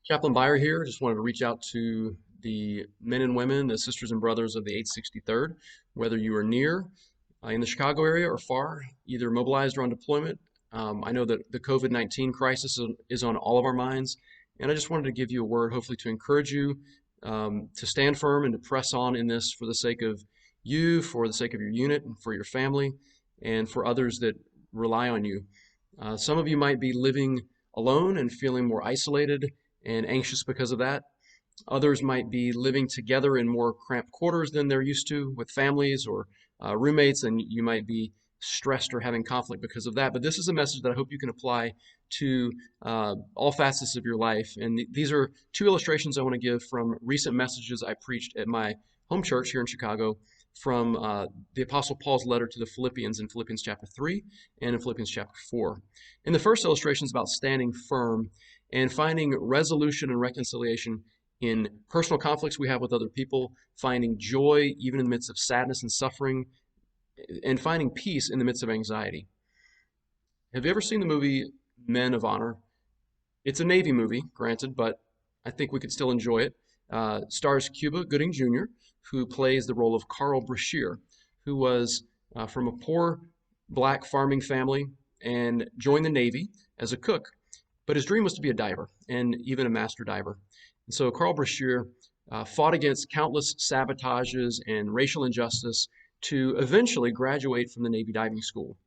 Chaplain Byer here. Just wanted to reach out to the men and women, the sisters and brothers of the 863rd, whether you are near in the Chicago area or far, either mobilized or on deployment. I know that the COVID-19 crisis is on all of our minds, and I just wanted to give you a word, hopefully to encourage you to stand firm and to press on in this for the sake of you, for the sake of your unit, and for your family, and for others that rely on you. Some of you might be living alone and feeling more isolated and anxious because of that. Others might be living together in more cramped quarters than they're used to with families or roommates, and you might be stressed or having conflict because of that. But this is a message that I hope you can apply to all facets of your life. And these are two illustrations I want to give from recent messages I preached at my home church here in Chicago from the Apostle Paul's letter to the Philippians in Philippians chapter 3 and in Philippians chapter 4. And the first illustration is about standing firm and finding resolution and reconciliation in personal conflicts we have with other people, finding joy even in the midst of sadness and suffering, and finding peace in the midst of anxiety. Have you ever seen the movie Men of Honor? It's a Navy movie, granted, but I think we could still enjoy it. Stars Cuba Gooding Jr., who plays the role of Carl Brashear, who was from a poor black farming family and joined the Navy as a cook. But his dream was to be a diver, and even a master diver. And so Carl Brashear fought against countless sabotages and racial injustice to eventually graduate from the Navy diving school.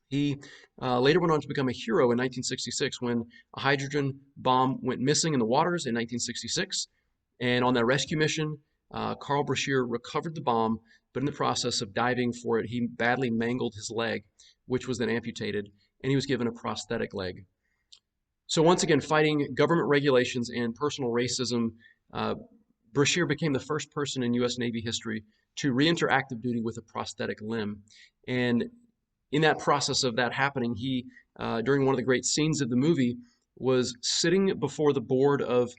He later went on to become a hero in 1966 when a hydrogen bomb went missing in the waters in 1966. And on that rescue mission, Carl Brashear recovered the bomb, but in the process of diving for it, he badly mangled his leg, which was then amputated, and he was given a prosthetic leg. So once again, fighting government regulations and personal racism, Brashear became the first person in U.S. Navy history to re-enter active duty with a prosthetic limb. And in that process of that happening, he, during one of the great scenes of the movie, was sitting before the board of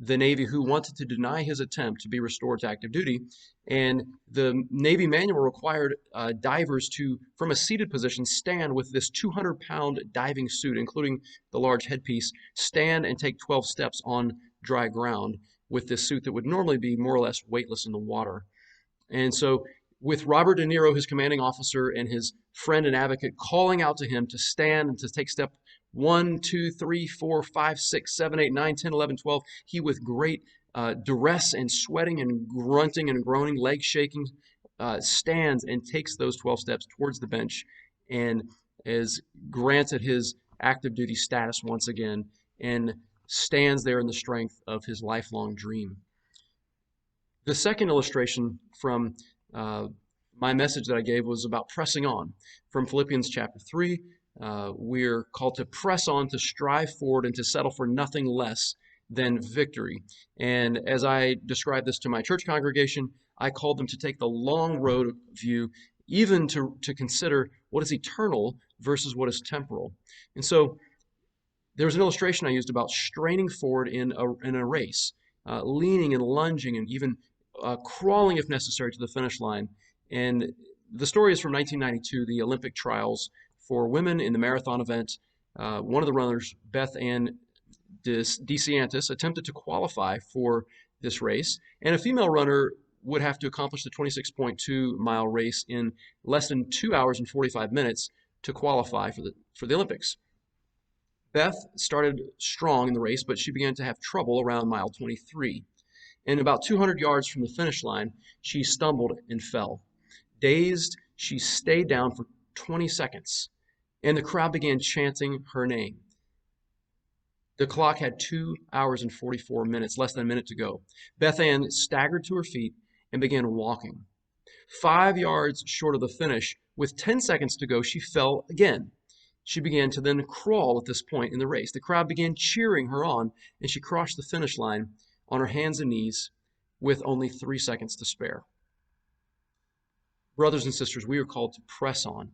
the Navy who wanted to deny his attempt to be restored to active duty. And the Navy manual required divers to, from a seated position, stand with this 200-pound diving suit, including the large headpiece, stand and take 12 steps on dry ground with this suit that would normally be more or less weightless in the water. And so with Robert De Niro, his commanding officer, and his friend and advocate calling out to him to stand and to take step 1, 2, 3, 4, 5, 6, 7, 8, 9, 10, 11, 12. He, with great duress and sweating and grunting and groaning, legs shaking, stands and takes those 12 steps towards the bench and is granted his active duty status once again and stands there in the strength of his lifelong dream. The second illustration from my message that I gave was about pressing on. From Philippians chapter 3, we're called to press on, to strive forward, and to settle for nothing less than victory. And as I described this to my church congregation, I called them to take the long road view, even to consider what is eternal versus what is temporal. And so there was an illustration I used about straining forward in a race, leaning and lunging and even crawling if necessary to the finish line. And the story is from 1992, the Olympic trials for women in the marathon event. One of the runners, Beth Ann DeSantis, attempted to qualify for this race, and a female runner would have to accomplish the 26.2-mile race in less than 2 hours and 45 minutes to qualify for the Olympics. Beth started strong in the race, but she began to have trouble around mile 23. And about 200 yards from the finish line, she stumbled and fell. Dazed, she stayed down for 20 seconds, and the crowd began chanting her name. The clock had 2 hours and 44 minutes, less than a minute to go. Beth Ann staggered to her feet and began walking. 5 yards short of the finish, with 10 seconds to go, she fell again. She began to then crawl at this point in the race. The crowd began cheering her on, and she crossed the finish line on her hands and knees with only 3 seconds to spare. Brothers and sisters, we are called to press on,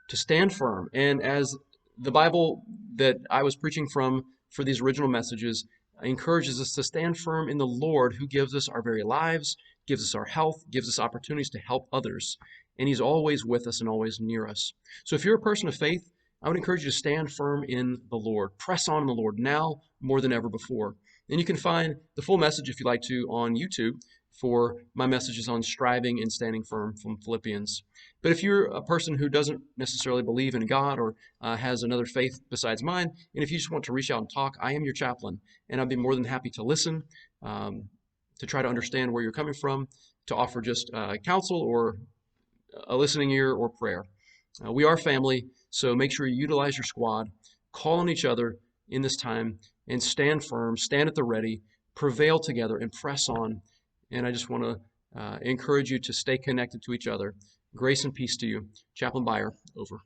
to stand firm. And as the Bible that I was preaching from for these original messages encourages us to stand firm in the Lord, who gives us our very lives, gives us our health, gives us opportunities to help others. And he's always with us and always near us. So if you're a person of faith, I would encourage you to stand firm in the Lord. Press on in the Lord now more than ever before. And you can find the full message, if you like to, on YouTube for my messages on striving and standing firm from Philippians. But if you're a person who doesn't necessarily believe in God or has another faith besides mine, and if you just want to reach out and talk, I am your chaplain, and I'd be more than happy to listen, to try to understand where you're coming from, to offer just counsel or a listening ear or prayer. We are family, so make sure you utilize your squad, call on each other in this time, and stand firm, stand at the ready, prevail together, and press on. And I just want to encourage you to stay connected to each other. Grace and peace to you. Chaplain Byer, over.